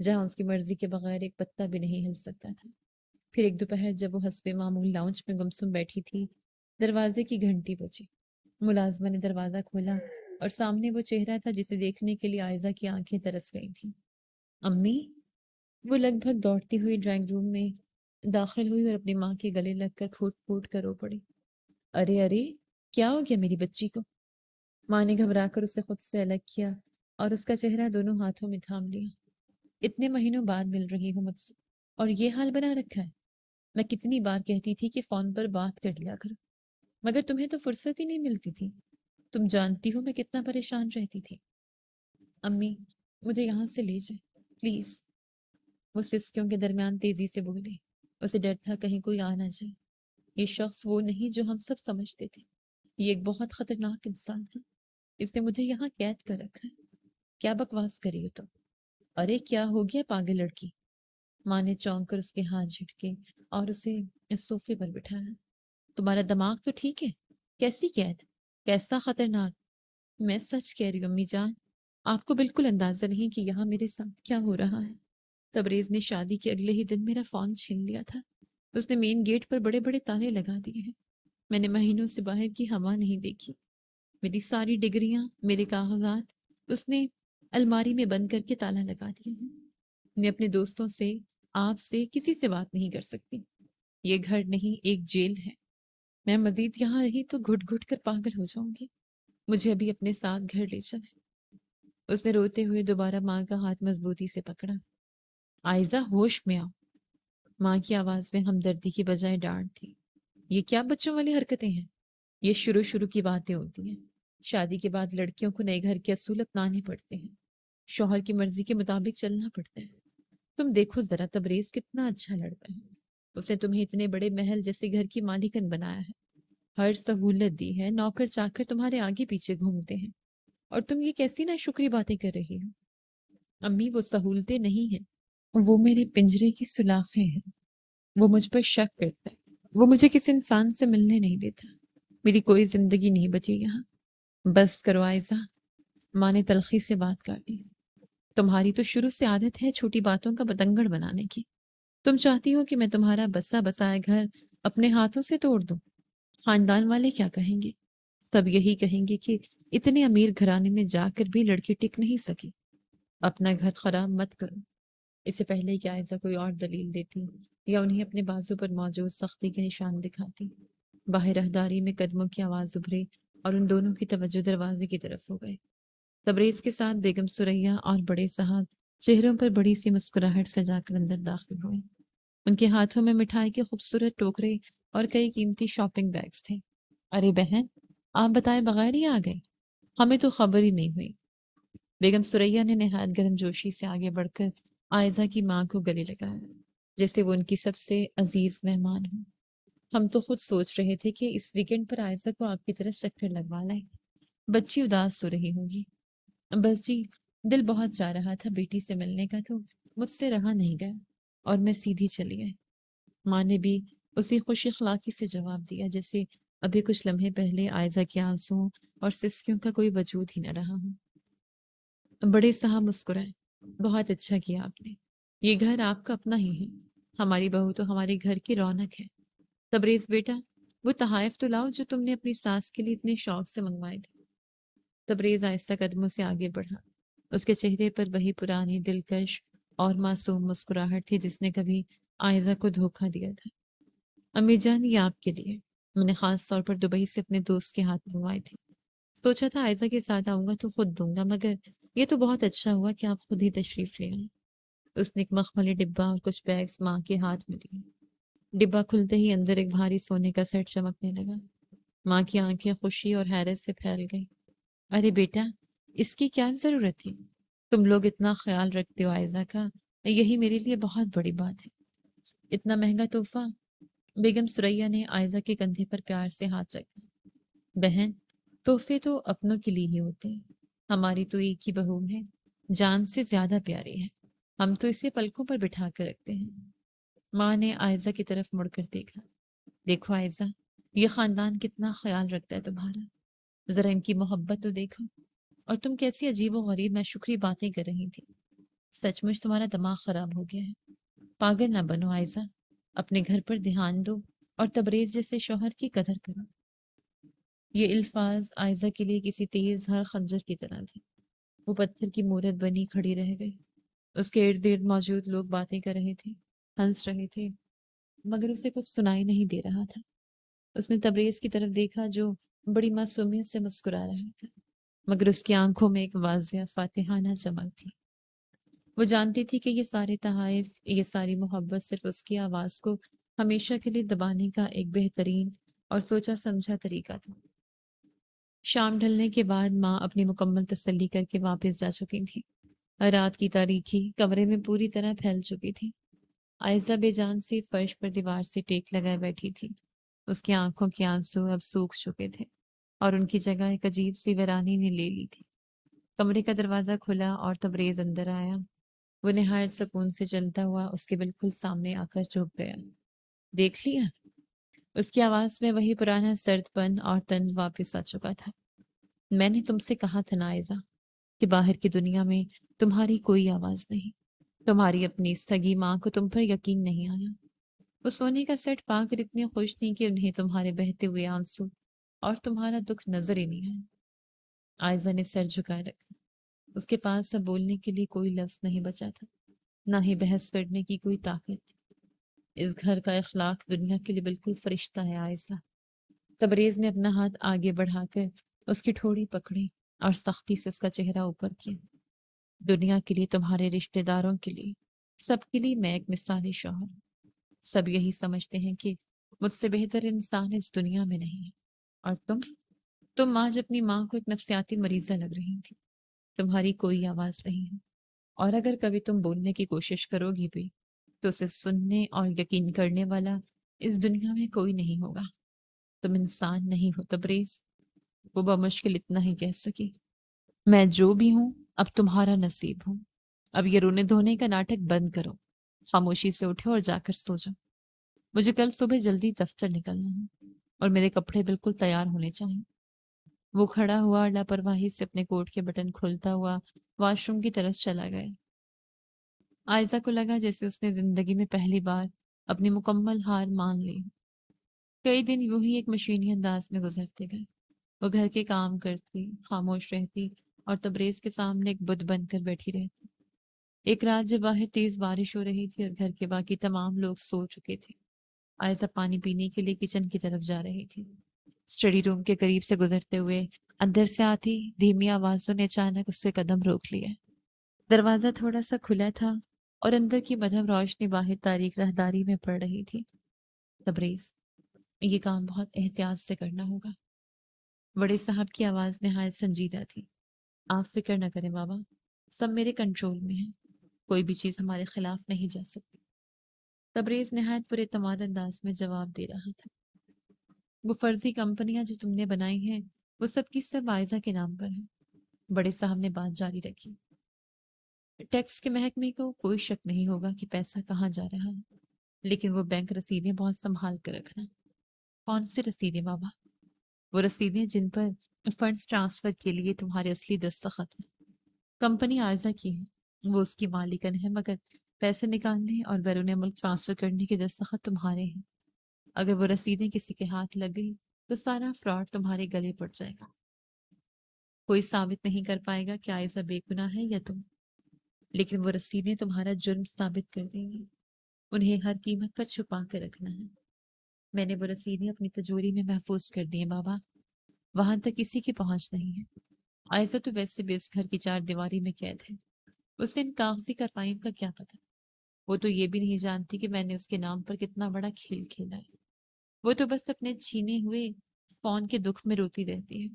S2: جہاں اس کی مرضی کے بغیر ایک پتا بھی نہیں ہل سکتا تھا۔ پھر ایک دوپہر جب وہ حسب معمول لاؤنج میں گمسم بیٹھی تھی، دروازے کی گھنٹی بجی۔ ملازمہ نے دروازہ کھولا اور سامنے وہ چہرہ تھا جسے دیکھنے کے لیے آئزہ کی آنکھیں ترس گئی تھیں۔ امی؟ وہ لگ بھگ دوڑتی ہوئی ڈرائنگ روم میں داخل ہوئی اور اپنی ماں کے گلے لگ کر پھوٹ پھوٹ کر رو پڑی۔ ارے ارے، کیا ہو گیا میری بچی کو؟ ماں نے گھبرا کر اسے خود سے الگ کیا اور اس کا چہرہ دونوں ہاتھوں میں تھام لیا۔ اتنے مہینوں بعد مل رہی ہو مجھ سے اور یہ حال بنا رکھا ہے۔ میں کتنی بار کہتی تھی کہ فون پر بات کر لیا کرو، مگر تمہیں تو فرصت ہی نہیں ملتی تھی۔ تم جانتی ہو میں کتنا پریشان رہتی تھی۔ امی، مجھے یہاں سے لے جائیں پلیز۔ وہ سسکیوں کے درمیان تیزی سے بولی۔ اسے ڈر تھا کہیں کوئی آ نہ جائے۔ یہ شخص وہ نہیں جو ہم سب سمجھتے تھے۔ یہ ایک بہت خطرناک انسان ہے۔ اس نے مجھے یہاں قید کر رکھا ہے۔ کیا بکواس کری ہو تم؟ ارے کیا ہو گیا پاگل لڑکی؟ ماں نے چونک کر اس کے ہاتھ جھٹکے اور اسے اس صوفے پر بٹھایا۔ تمہارا دماغ تو ٹھیک ہے؟ کیسی قید؟ کیسا خطرناک؟ میں سچ کہہ رہی ہوں امی جان، آپ کو بالکل اندازہ نہیں کہ یہاں میرے ساتھ کیا ہو رہا ہے۔ تبریز نے شادی کے اگلے ہی دن میرا فون چھین لیا تھا۔ اس نے مین گیٹ پر بڑے بڑے تالے لگا دیے ہیں۔ میں نے مہینوں سے باہر کی ہوا نہیں دیکھی۔ میری ساری ڈگریاں، میرے کاغذات اس نے الماری میں بند کر کے تالا لگا دیے ہیں۔ میں اپنے دوستوں سے، آپ سے، کسی سے بات نہیں کر سکتی۔ یہ گھر نہیں، ایک جیل ہے۔ میں مزید یہاں رہی تو گھٹ گھٹ کر پاگل ہو جاؤں گی۔ مجھے ابھی اپنے ساتھ گھر لے چلیں۔ اس نے روتے ہوئے دوبارہ ماں کا ہاتھ مضبوطی سے پکڑا۔ آئزہ ہوش میں آؤ۔ ماں کی آواز میں ہمدردی کی بجائے ڈانٹ تھی۔ یہ کیا بچوں والی حرکتیں ہیں؟ یہ شروع کی باتیں ہوتی ہیں۔ شادی کے بعد لڑکیوں کو نئے گھر کے اصول اپنانے پڑتے ہیں۔ شوہر کی مرضی کے مطابق چلنا پڑتا ہے۔ تم دیکھو ذرا تبریز کتنا اچھا لڑکا ہے۔ اس نے تمہیں اتنے بڑے محل جیسے گھر کی مالکن بنایا ہے، ہر سہولت دی ہے، نوکر چاکر تمہارے آگے پیچھے گھومتے ہیں، اور تم یہ کیسی ناشکری باتیں کر رہی ہو؟ امی وہ سہولتیں نہیں ہیں، وہ میرے پنجرے کی سلاخیں ہیں۔ وہ مجھ پر شک کرتا ہے۔ وہ مجھے کسی انسان سے ملنے نہیں دیتا۔ میری کوئی زندگی نہیں بچی یہاں۔ بس کرو آئزہ۔ ماں نے تلخی سے بات کاٹی۔ تمہاری تو شروع سے عادت ہے چھوٹی باتوں کا بتنگڑ بنانے کی۔ تم چاہتی ہو کہ میں تمہارا بسا بسایا گھر اپنے ہاتھوں سے توڑ دوں۔ خاندان والے کیا کہیں گے؟ سب یہی کہیں گے کہ اتنے امیر گھرانے میں جا کر بھی لڑکی ٹک نہیں سکی۔ اپنا گھر خراب مت کرو۔ اس سے پہلے کہ آئزہ کوئی اور دلیل دیتی یا انہیں اپنے بازو پر موجود سختی کے نشان دکھاتی، باہر راہداری میں قدموں کی آواز ابھری اور ان دونوں کی توجہ دروازے کی طرف ہو گئے۔ تبریز کے ساتھ بیگم سریا اور بڑے صاحب چہروں پر بڑی سی مسکراہٹ سجا کر اندر داخل ہوئے۔ ان کے ہاتھوں میں مٹھائی کے خوبصورت ٹوکرے اور کئی قیمتی شاپنگ بیگز تھے۔ ارے بہن، آپ بتائے بغیر ہی آ گئی؟ ہمیں تو خبر ہی نہیں ہوئی۔ بیگم سریا نے نہایت گرم جوشی سے آگے بڑھ کر آئزہ کی ماں کو گلے لگایا، جیسے وہ ان کی سب سے عزیز مہمان ہوں۔ ہم تو خود سوچ رہے تھے کہ اس ویکنڈ پر عائزہ کو آپ کی طرف چکر لگوا لائیں۔ بچی اداس ہو رہی ہوگی۔ بس جی، دل بہت چاہ رہا تھا بیٹی سے ملنے کا تو مجھ سے رہا نہیں گیا اور میں سیدھی چلی گئی۔ ماں نے بھی اسی خوش اخلاقی سے جواب دیا جیسے ابھی کچھ لمحے پہلے آئزہ کے آنسوؤں اور سسکیوں کا کوئی وجود ہی نہ رہا ہوں۔ بڑے صاحب مسکرائے۔ بہت اچھا کیا آپ نے۔ یہ گھر آپ کا اپنا ہی ہے۔ ہماری بہو تو ہمارے گھر کی رونق ہے۔ تبریز بیٹا، وہ تحائف تو لاؤ جو تم نے اپنی ساس کے لیے اتنے شوق سے منگوائے تھے۔ تبریز آہستہ قدموں سے آگے بڑھا۔ اس کے چہرے پر وہی پرانی دلکش اور معصوم مسکراہٹ تھی جس نے کبھی آئزہ کو دھوکہ دیا تھا۔ امی جان، یہ آپ کے لیے میں نے خاص طور پر دبئی سے اپنے دوست کے ہاتھ منگوائے تھے۔ سوچا تھا آئزہ کے ساتھ آؤں گا تو خود دوں گا، مگر یہ تو بہت اچھا ہوا کہ آپ خود ہی تشریف لے آئیں۔ اس نے ایک مخملی ڈبہ اور کچھ بیگز ماں کے ہاتھ میں دیے۔ ڈبہ کھلتے ہی اندر ایک بھاری سونے کا سیٹ چمکنے لگا۔ ماں کی آنکھیں خوشی اور حیرت سے پھیل گئی۔ ارے بیٹا، اس کی کیا ضرورت تھی؟ تم لوگ اتنا خیال رکھتے ہو آئزہ کا، یہی میرے لیے بہت بڑی بات ہے۔ اتنا مہنگا تحفہ؟ بیگم سریا نے آئزہ کے کندھے پر پیار سے ہاتھ رکھا۔ بہن، تحفے تو اپنوں کے لیے ہی ہوتے ہیں۔ ہماری تو ایک ہی بہو ہے، جان سے زیادہ پیاری ہے۔ ہم تو اسے پلکوں پر بٹھا کر رکھتے ہیں۔ ماں نے آئزہ کی طرف مڑ کر دیکھا۔ دیکھو آئزہ، یہ خاندان کتنا خیال رکھتا ہے تمہارا۔ ذرا ان کی محبت تو دیکھو، اور تم کیسی عجیب و غریب ناشکری باتیں کر رہی تھی۔ سچ مچ تمہارا دماغ خراب ہو گیا ہے۔ پاگل نہ بنو آئزہ، اپنے گھر پر دھیان دو اور تبریز جیسے شوہر کی قدر کرو۔ یہ الفاظ آئزہ کے لیے کسی تیز ہر خنجر کی طرح تھے۔ وہ پتھر کی مورت بنی کھڑی رہ گئی۔ اس کے ارد گرد موجود لوگ باتیں کر رہے تھے، ہنس رہے تھے، مگر اسے کچھ سنائی نہیں دے رہا تھا۔ اس نے تبریز کی طرف دیکھا جو بڑی معصومیت سے مسکرا رہا تھا، مگر اس کی آنکھوں میں ایک واضح فاتحانہ چمک تھی۔ وہ جانتی تھی کہ یہ سارے تحائف، یہ ساری محبت صرف اس کی آواز کو ہمیشہ کے لیے دبانے کا ایک بہترین اور سوچا سمجھا طریقہ تھا۔ شام ڈھلنے کے بعد ماں اپنی مکمل تسلی کر کے واپس جا چکی تھی۔ رات کی تاریکی کمرے میں پوری طرح پھیل چکی تھی۔ عائزہ بے جان سی فرش پر دیوار سے ٹیک لگائے بیٹھی تھی۔ اس کی آنکھوں کے آنسو اب سوکھ چکے تھے اور ان کی جگہ ایک عجیب سی ویرانی نے لے لی تھی۔ کمرے کا دروازہ کھلا اور تبریز اندر آیا۔ وہ نہایت سکون سے چلتا ہوا اس کے بالکل سامنے آ کر جھک گیا۔ دیکھ لیا؟ اس کی آواز میں وہی پرانا سرد پن اور طنز واپس آ چکا تھا۔ میں نے تم سے کہا تھا نا عائزہ کہ باہر کی دنیا میں تمہاری کوئی آواز نہیں۔ تمہاری اپنی سگی ماں کو تم پر یقین نہیں آیا۔ وہ سونے کا سیٹ پا کر اتنی خوش تھی کہ انہیں تمہارے بہتے ہوئے آنسو اور تمہارا دکھ نظر ہی نہیں آیا۔ عائزہ نے سر جھکائے رکھا۔ اس کے پاس اب بولنے کے لیے کوئی لفظ نہیں بچا تھا، نہ ہی بحث کرنے کی کوئی طاقت تھی۔ اس گھر کا اخلاق دنیا کے لیے بالکل فرشتہ ہے عائزہ۔ تبریز نے اپنا ہاتھ آگے بڑھا کر اس کی ٹھوڑی پکڑی اور سختی سے اس کا چہرہ اوپر کیا۔ دنیا کے لیے، تمہارے رشتہ داروں کے لیے، سب کے لیے میں ایک مثالی شوہر ہوں۔ سب یہی سمجھتے ہیں کہ مجھ سے بہتر انسان اس دنیا میں نہیں ہے، اور تم آج اپنی ماں کو ایک نفسیاتی مریضہ لگ رہی تھی۔ تمہاری کوئی آواز نہیں ہے، اور اگر کبھی تم بولنے کی کوشش کرو گی بھی تو اسے سننے اور یقین کرنے والا اس دنیا میں کوئی نہیں ہوگا۔ تم انسان نہیں ہو تبریز۔ وہ بمشکل اتنا ہی کہہ سکی۔ میں جو بھی ہوں اب تمہارا نصیب ہوں۔ اب یہ رونے دھونے کا ناٹک بند کرو، خاموشی سے اٹھو اور جا کر سو جاؤ۔ مجھے کل صبح جلدی دفتر نکلنا ہے اور میرے کپڑے بالکل تیار ہونے چاہیے۔ وہ کھڑا ہوا اور لاپرواہی سے اپنے کوٹ کے بٹن کھولتا ہوا واش روم کی طرف چلا گیا۔ عائزہ کو لگا جیسے اس نے زندگی میں پہلی بار اپنی مکمل ہار مان لی۔ کئی دن یوں ہی ایک مشینی انداز میں گزرتے گئے۔ وہ گھر کے کام کرتی، خاموش رہتی اور تبریز کے سامنے ایک بت بن کر بیٹھی رہتی۔ ایک رات جب باہر تیز بارش ہو رہی تھی اور گھر کے باقی تمام لوگ سو چکے تھے، عائزہ پانی پینے کے لیے کچن کی طرف جا رہی تھی۔ اسٹڈی روم کے قریب سے گزرتے ہوئے اندر سے آتی دھیمی آوازوں نے اچانک اس سے قدم روک لیا۔ دروازہ تھوڑا سا کھلا تھا اور اندر کی مدھم روشنی باہر تاریک راہداری میں پڑ رہی تھی۔ تبریز، یہ کام بہت احتیاط سے کرنا ہوگا۔ بڑے صاحب کی آواز نہایت سنجیدہ تھی۔ آپ فکر نہ کریں بابا، سب میرے کنٹرول میں ہے، کوئی بھی چیز ہمارے خلاف نہیں جا سکتی۔ تبریز نہایت پر اعتماد انداز میں جواب دے رہا تھا۔ وہ فرضی کمپنیاں جو تم نے بنائی ہیں وہ سب کی سب عائزہ کے نام پر ہیں۔ بڑے صاحب نے بات جاری رکھی۔ ٹیکس کے محکمے کو کوئی شک نہیں ہوگا کہ پیسہ کہاں جا رہا ہے، لیکن وہ بینک رسیدیں بہت سنبھال کر رکھنا۔ کون سی رسیدیں بابا؟ وہ رسیدیں جن پر فنڈز ٹرانسفر کے لیے تمہارے اصلی دستخط ہیں۔ کمپنی عائزہ کی ہے، وہ اس کی مالکن ہے، مگر پیسے نکالنے اور بیرون ملک ٹرانسفر کرنے کے دستخط تمہارے ہیں۔ اگر وہ رسیدیں کسی کے ہاتھ لگ گئی تو سارا فراڈ تمہارے گلے پڑ جائے گا۔ کوئی ثابت نہیں کر پائے گا کہ عائزہ بے گناہ ہے یا تم، لیکن وہ رسیدیں تمہارا جرم ثابت کر دیں گی۔ انہیں ہر قیمت پر چھپا کر رکھنا ہے۔ میں نے وہ رسیدیں اپنی تجوری میں محفوظ کر دی ہیں بابا، وہاں تک کسی کی پہنچ نہیں ہے۔ عائزہ تو ویسے بھی اس گھر کی چار دیواری میں قید ہے، اسے ان کاغذی کارروائیوں کا کیا پتہ؟ وہ تو یہ بھی نہیں جانتی کہ میں نے اس کے نام پر کتنا بڑا کھیل کھیلا ہے۔ وہ تو بس اپنے چھینے ہوئے فون کے دکھ میں روتی رہتی ہے۔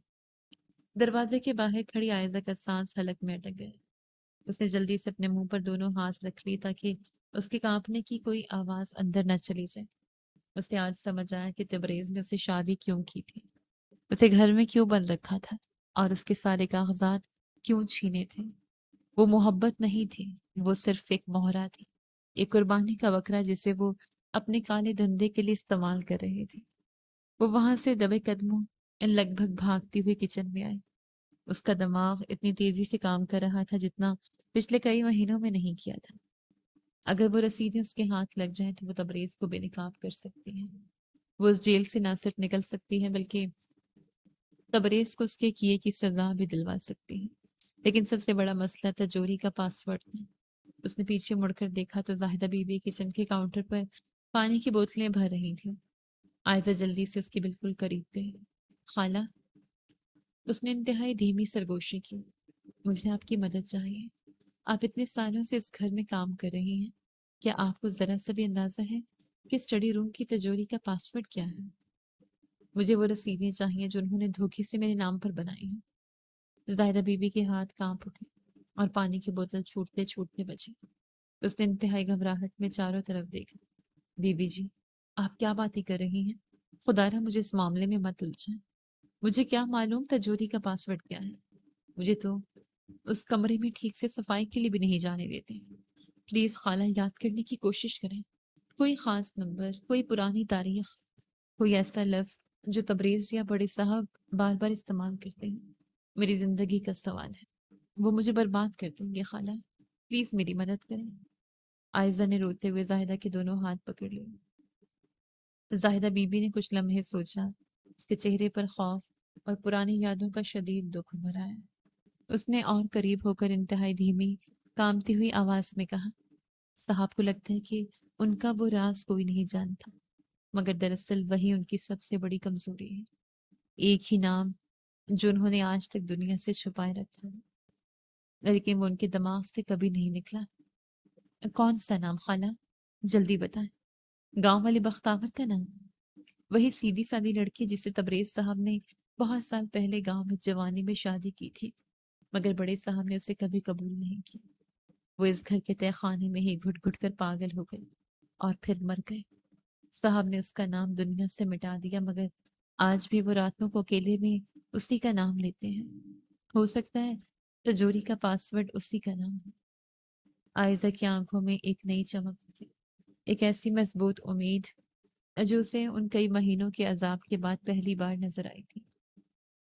S2: دروازے کے باہر کھڑی عائزہ کا سانس حلق میں اٹک گیا۔ اس نے جلدی سے اپنے منہ پر دونوں ہاتھ رکھ لی تاکہ اس کے کانپنے کی کوئی آواز اندر نہ چلی جائے۔ اسے آج سمجھ آیا کہ تبریز نے اسے شادی کیوں کی تھی، اسے گھر میں کیوں بند رکھا تھا اور اس کے سارے کاغذات کیوں چھینے تھے۔ وہ محبت نہیں تھی، وہ صرف ایک مہرہ تھی، ایک قربانی کا بکرا جسے وہ اپنے کالے دھندے کے لیے استعمال کر رہے تھے۔ وہ وہاں سے دبے قدموں لگ بھگ بھاگتی ہوئی کچن میں آئی۔ اس کا دماغ اتنی تیزی سے کام کر رہا تھا جتنا پچھلے کئی مہینوں میں نہیں کیا تھا۔ اگر وہ رسیدیں اس کے ہاتھ لگ جائیں تو وہ تبریز کو بے نقاب کر سکتی ہیں۔ وہ اس جیل سے نہ صرف نکل سکتی ہے بلکہ تبریز کو اس کے کیے کی سزا بھی دلوا سکتی ہے۔ لیکن سب سے بڑا مسئلہ تجوری کا پاس ورڈ تھا۔ اس نے پیچھے مڑ کر دیکھا تو زاہدہ بی بی کچن کے کاؤنٹر پر پانی کی بوتلیں بھر رہی تھیں۔ عائزہ جلدی سے اس کے بالکل قریب گئی۔ خالہ، اس نے انتہائی دھیمی سرگوشی کی، مجھے آپ کی مدد چاہیے۔ آپ اتنے سالوں سے اس گھر میں کام کر رہی ہیں، کیا آپ کو ذرا سا بھی اندازہ ہے کہ اسٹڈی روم کی تجوری کا پاس ورڈ کیا ہے؟ مجھے وہ رسیدیں چاہیے جو انہوں نے دھوکے سے میرے نام پر بنائی ہیں۔ زاہدہ بی بی کے ہاتھ کانپ اٹھے۔ اور پانی کی بوتل چھوٹتے چھوٹتے بچی۔ اس نے انتہائی گھبراہٹ میں چاروں طرف دیکھا۔ بی بی جی، آپ کیا باتیں کر رہی ہیں؟ خدا را مجھے اس معاملے میں مت الجھائیں۔ مجھے کیا معلوم تجوری کا پاسورڈ کیا ہے؟ مجھے تو اس کمرے میں ٹھیک سے صفائی کے لیے بھی نہیں جانے دیتے۔ پلیز خالہ یاد کرنے کی کوشش کریں، کوئی خاص نمبر، کوئی پرانی تاریخ، کوئی ایسا لفظ جو تبریز یا بڑے صاحب بار بار استعمال کرتے ہیں۔ میری زندگی کا سوال ہے، وہ مجھے برباد کر دیں گے خالہ، پلیز میری مدد کریں۔ عائزہ نے روتے ہوئے زاہدہ کے دونوں ہاتھ پکڑ لیے۔ زاہدہ بی بی نے کچھ لمحے سوچا۔ اس کے چہرے پر خوف اور پرانی یادوں کا شدید دکھ ابھر آیا۔ اس نے اور قریب ہو کر انتہائی دھیمی کامتی ہوئی آواز میں کہا، صاحب کو لگتا ہے کہ ان کا وہ راز کوئی نہیں جانتا، مگر دراصل وہی ان کی سب سے بڑی کمزوری ہے۔ ایک ہی نام جو انہوں نے آج تک دنیا سے چھپائے رکھا ہے، لیکن وہ ان کے دماغ سے کبھی نہیں نکلا۔ کون سا نام خالہ؟ جلدی بتائیں۔ گاؤں والے بختاور کا نام، وہی سیدھی سادی لڑکی جسے تبریز صاحب نے بہت سال پہلے گاؤں میں جوانی میں شادی کی تھی، مگر بڑے صاحب نے اسے کبھی قبول نہیں کی۔ وہ اس گھر کے تہہ خانے میں ہی گھٹ گھٹ کر پاگل ہو گئے اور پھر مر گئے۔ صاحب نے اس کا نام دنیا سے مٹا دیا، مگر آج بھی وہ راتوں کو اکیلے میں اسی کا نام لیتے ہیں۔ ہو سکتا ہے تجوری کا پاسورڈ اسی کا نام ہے۔ عائزہ کی آنکھوں میں ایک نئی چمک تھی، ایک ایسی مضبوط امید جو اسے ان کئی مہینوں کے عذاب کے بعد پہلی بار نظر آئی تھی۔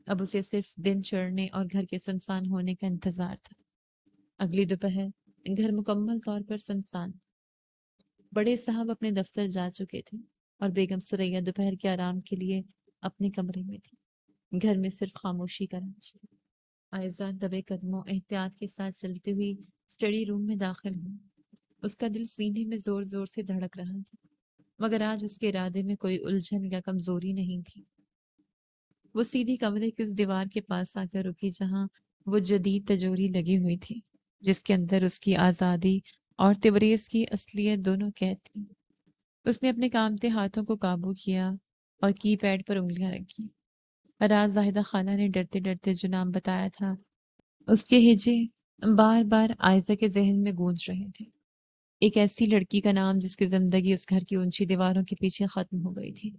S2: اب اسے صرف دن چڑھنے اور گھر کے سنسان ہونے کا انتظار تھا۔ اگلی دوپہر گھر مکمل طور پر سنسان۔ بڑے صاحب اپنے دفتر جا چکے تھے اور بیگم سریا دوپہر کے آرام کے لیے اپنے کمرے میں تھی۔ گھر میں صرف خاموشی کا راج تھی۔ عائزہ دبے قدموں احتیاط کے ساتھ چلتی ہوئی اسٹڈی روم میں داخل ہوئی۔ اس کا دل سینے میں زور زور سے دھڑک رہا تھا، مگر آج اس کے ارادے میں کوئی الجھن یا کمزوری نہیں تھی۔ وہ سیدھی کمرے کی اس دیوار کے پاس آ کر رکی جہاں وہ جدید تجوری لگی ہوئی تھی، جس کے اندر اس کی آزادی اور تبریز کی اصلیت دونوں قید تھیں۔ اس نے اپنے کامتے ہاتھوں کو قابو کیا اور کی پیڈ پر انگلیاں رکھی۔ رات زاہدہ خالہ نے ڈرتے ڈرتے جو نام بتایا تھا، اس کے ہجے بار بار عائزہ کے ذہن میں گونج رہے تھے۔ ایک ایسی لڑکی کا نام جس کی زندگی اس گھر کی اونچی دیواروں کے پیچھے ختم ہو گئی تھی۔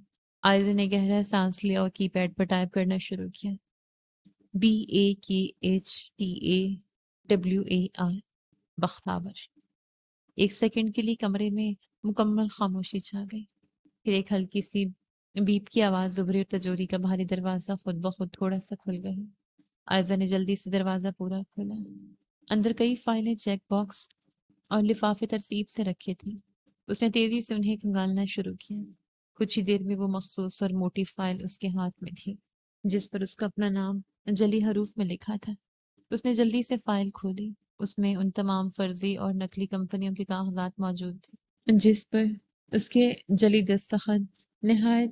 S2: عائزہ نے گہرا سانس لیا اور کی پیڈ پر ٹائپ کرنا شروع کیا۔ BAKHTAWAR، بختاور۔ ایک سیکنڈ کے لیے کمرے میں مکمل خاموشی چھا گئی۔ پھر ایک ہلکی سی بیپ کی آواز ابھری اور تجوری کا بھاری دروازہ خود بخود تھوڑا سا کھل گیا۔ عائزہ نے جلدی سے دروازہ پورا کھولا۔ اندر کئی فائلیں، چیک باکس اور لفافے ترتیب سے رکھے تھے۔ اس نے تیزی سے انہیں کھنگالنا شروع کیا۔ کچھ ہی دیر میں وہ مخصوص اور موٹی فائل اس کے ہاتھ میں تھی، جس پر اس کا اپنا نام جلی حروف میں لکھا تھا۔ اس نے جلدی سے فائل کھولی۔ اس میں ان تمام فرضی اور نقلی کمپنیوں کے کاغذات موجود تھے جس پر اس کے جلی دستخط نہایت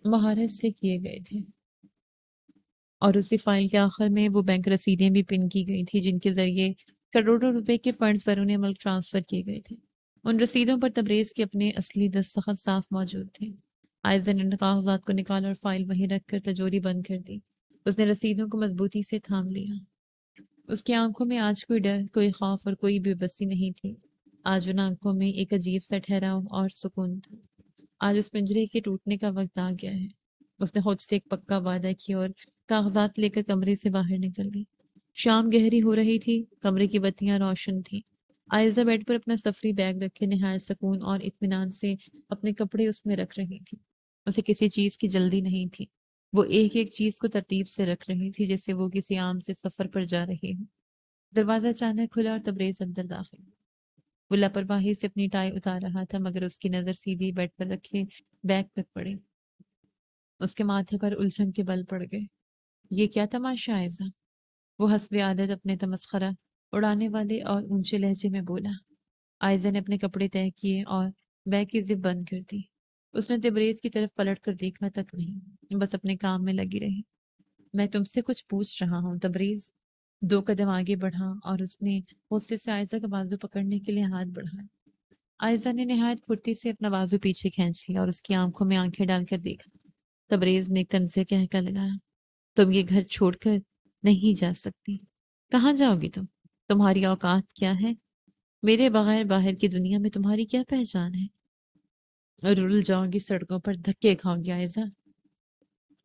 S2: مہارت سے کیے گئے تھے، اور اسی فائل کے آخر میں وہ بینک رسیدیں بھی پن کی گئی تھی جن کے ذریعے کروڑوں روپے کے فنڈز بیرون ملک ٹرانسفر کیے گئے تھے۔ ان رسیدوں پر تبریز کے اپنے اصلی دستخط صاف موجود تھے۔ عائزہ نے ان کاغذات کو نکالا اور فائل وہیں رکھ کر تجوری بند کر دی۔ اس نے رسیدوں کو مضبوطی سے تھام لیا۔ اس کی آنکھوں میں آج کوئی ڈر، کوئی خوف اور کوئی بے بسی نہیں تھی۔ آج ان آنکھوں میں ایک عجیب سا ٹھہراؤ اور سکون تھا۔ آج اس پنجرے کے ٹوٹنے کا وقت آ گیا ہے۔ اس نے خود سے ایک پکا وعدہ کیا اور کاغذات لے کر کمرے سے باہر نکل گئی۔ شام گہری ہو رہی تھی، کمرے کی بتیاں روشن تھیں۔ عائزہ بیڈ پر اپنا سفری بیگ رکھے نہایت سکون اور اطمینان سے اپنے کپڑے اس میں رکھ رہی تھی۔ اسے کسی چیز کی جلدی نہیں تھی۔ وہ ایک ایک چیز کو ترتیب سے رکھ رہی تھی جیسے وہ کسی عام سے سفر پر جا رہی ہو۔ دروازہ اچانک کھلا اور تبریز اندر داخل۔ وہ لاپرواہی سے اپنی ٹائی اتار رہا تھا، مگر اس کی نظر سیدھی بیڈ پر رکھے بیگ پر پڑی۔ اس کے ماتھے پر الجھن کے بل پڑ گئے۔ یہ کیا تماشا عائزہ؟ وہ حسب عادت اپنے تمسخرہ اڑانے والے اور اونچے لہجے میں بولا۔ عائزہ نے اپنے کپڑے طے کیے اور بیگ کی زپ بند کر دی۔ اس نے تبریز کی طرف پلٹ کر دیکھا تک نہیں، بس اپنے کام میں لگی رہی۔ میں تم سے کچھ پوچھ رہا ہوں تبریز۔ 2 قدم آگے بڑھا اور اس نے غصے سے عائزہ کا بازو پکڑنے کے لیے ہاتھ بڑھایا۔ عائزہ نے نہایت پھرتی سے اپنا بازو پیچھے کھینچ لیا اور اس کی آنکھوں میں آنکھیں ڈال کر دیکھا۔ تبریز نے ایک طنز سے کہہ لگایا، تم یہ گھر چھوڑ کر نہیں جا سکتی۔ کہاں جاؤ گی تم تمہاری اوقات کیا ہے؟ میرے بغیر باہر کی دنیا میں تمہاری کیا پہچان ہے؟ اور رول جاؤں گی سڑکوں پر، دھکے کھاؤں گی عائزہ؟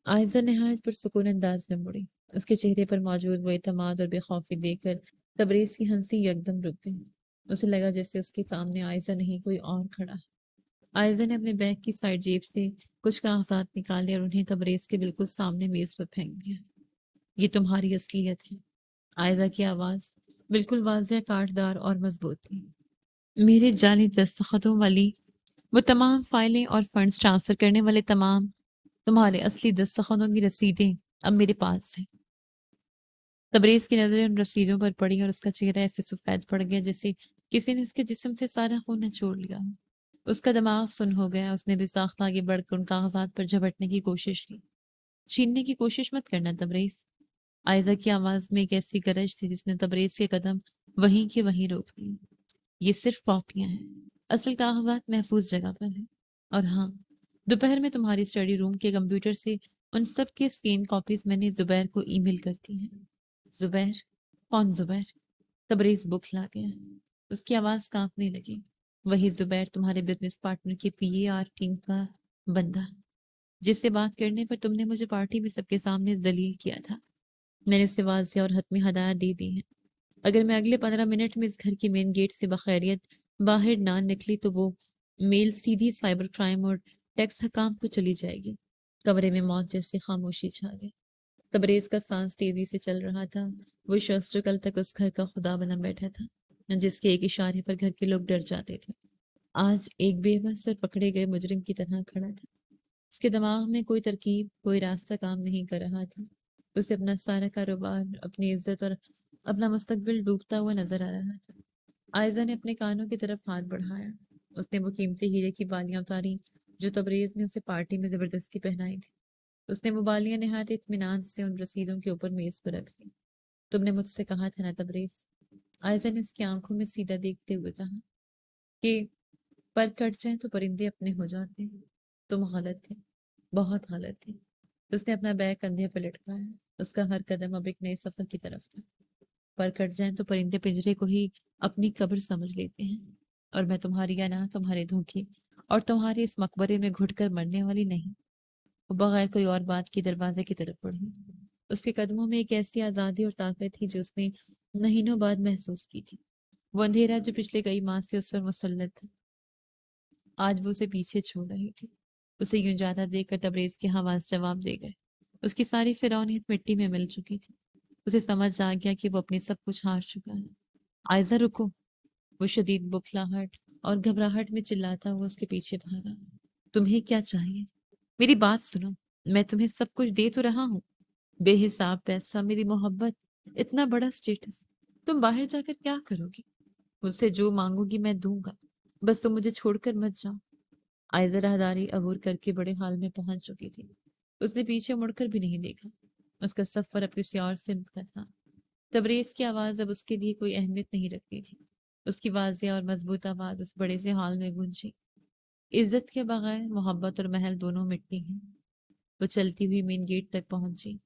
S2: عائزہ نہایت پرسکون انداز میں مڑی۔ اس کے چہرے پر موجود وہ اعتماد اور بے خوفی دیکھ کر تبریز کی ہنسی یکدم رک گئی۔ اسے لگا جیسے اس کے سامنے عائزہ نہیں کوئی اور کھڑا ہے۔ عائزہ نے اپنے بیگ کی سائڈ جیب سے کچھ کاغذات نکالے اور انہیں تبریز کے بالکل سامنے میز پر پھینک دیا۔ یہ تمہاری اصلیت ہے۔ عائزہ کی آواز بالکل واضح، کاٹدار اور مضبوط تھی۔ میرے جعلی دستخطوں والی وہ تمام فائلیں اور فنڈز ٹرانسفر کرنے والے تمام تمہارے اصلی دستخطوں کی رسیدیں اب میرے پاس ہیں۔ تبریز کی نظریں ان رسیدوں پر پڑی اور اس کا چہرہ ایسے سفید پڑ گیا جیسے کسی نے اس کے جسم سے سارا خون نچوڑ لیا ہو۔ اس کا دماغ سن ہو گیا۔ اس نے بے ساختہ آگے بڑھ کر ان کاغذات پر جھپٹنے کی کوشش کی۔ چھیننے کی کوشش مت کرنا تبریز۔ عائزہ کی آواز میں ایک ایسی گرج تھی جس نے تبریز کے قدم وہیں کے وہیں روک دیے۔ یہ صرف کاپیاں ہیں، اصل کاغذات محفوظ جگہ پر ہیں۔ اور ہاں، دوپہر میں تمہاری اسٹڈی روم کے کمپیوٹر سے ان سب کے اسکین کاپیز میں نے زبیر کو ای میل کرتی ہیں۔ زبیر؟ کون زبیر؟ تبریز بکھلا گیا۔ اس کی آواز کانپنے لگی۔ وہی زبیر، تمہارے بزنس پارٹنر کے PAR ٹیم کا بندہ، جس سے بات کرنے پر تم نے مجھے پارٹی میں سب کے سامنے ذلیل کیا تھا۔ میں نے اسے واضح اور حتمی ہدایت دے دی ہے۔ اگر میں اگلے 15 منٹ میں اس گھر کی مین گیٹ سے بخیریت باہر نہ نکلی تو وہ میل سیدھی سائبر کرائم اور ٹیکس حکام کو چلی جائے گی۔ کمرے میں موت جیسی خاموشی چھا گئی۔ تبریز کا سانس تیزی سے چل رہا تھا۔ وہ شخص جو کل تک اس گھر کا خدا بنا بیٹھا تھا، جس کے ایک اشارے پر گھر کے لوگ ڈر جاتے تھے، آج ایک بے بس اور پکڑے گئے مجرم کی طرح کھڑا تھا۔ اس کے دماغ میں کوئی ترکیب، کوئی راستہ کام نہیں کر رہا تھا۔ اسے اپنا سارا کاروبار، اپنی عزت اور اپنا مستقبل ڈوبتا ہوا نظر آ رہا تھا۔ عائزہ نے اپنے کانوں کی طرف ہاتھ بڑھایا۔ اس نے وہ قیمتی ہیرے کی بالیاں اتاری جو تبریز نے اسے پارٹی میں زبردستی پہنائی تھی۔ اس نے وہ بالیاں نہایت اطمینان سے ان رسیدوں کے اوپر میز پر رکھ دی۔ تم نے مجھ سے کہا تھا نا تبریز، عائزہ نے اس کی آنکھوں میں سیدھا دیکھتے ہوئے کہا، کہ پر کٹ جائیں تو پرندے اپنے ہو جاتے ہیں۔ تم غلط تھے، بہت غلط تھے۔ اس نے اپنا بیگ کندھے پر لٹکایا۔ اس کا ہر قدم اب ایک نئے سفر کی طرف تھا۔ پر کٹ جائیں تو پرندے پنجرے کو ہی اپنی قبر سمجھ لیتے ہیں، اور میں تمہاری انا، تمہارے دھوکے اور تمہارے اس مقبرے میں گھٹ کر مرنے والی نہیں۔ وہ بغیر کوئی اور بات کی دروازے کی طرف بڑھی۔ اس کے قدموں میں ایک ایسی آزادی اور طاقت تھی جو اس نے مہینوں بعد محسوس کی تھی۔ وہ اندھیرا جو پچھلے کئی ماہ سے اس پر مسلط تھا، آج وہ اسے پیچھے چھوڑ رہی تھی۔ اسے یوں جاتا دیکھ کر تبریز کے حواس جواب دے گئے۔ اس کی ساری فرعونیت مٹی میں مل چکی تھی۔ اسے سمجھ آ گیا کہ وہ اپنی سب کچھ ہار چکا ہے۔ عائزہ رکو! وہ شدید بکھلاہٹ اور گھبراہٹ میں چلاتا ہوا اس کے پیچھے بھاگا۔ تمہیں کیا چاہیے؟ میری بات سنو، میں تمہیں سب کچھ دے تو رہا ہوں، بے حساب پیسہ، میری محبت، اتنا بڑا سٹیٹس۔ تم باہر جا کر کیا کرو گی؟ مجھ سے جو مانگو گی میں دوں گا، بس تم مجھے چھوڑ کر مت جاؤ۔ عائزہ راہداری عبور کر کے بڑے حال میں پہنچ چکی تھی۔ اس نے پیچھے مڑ کر بھی نہیں دیکھا۔ اس کا سفر اب کسی اور سمت کا تھا۔ تبریز کی آواز اب اس کے لیے کوئی اہمیت نہیں رکھتی تھی۔ اس کی واضح اور مضبوط آواز اس بڑے سے ہال میں گونجی۔ عزت کے بغیر محبت اور محل دونوں مٹی ہیں۔ وہ چلتی ہوئی مین گیٹ تک پہنچی۔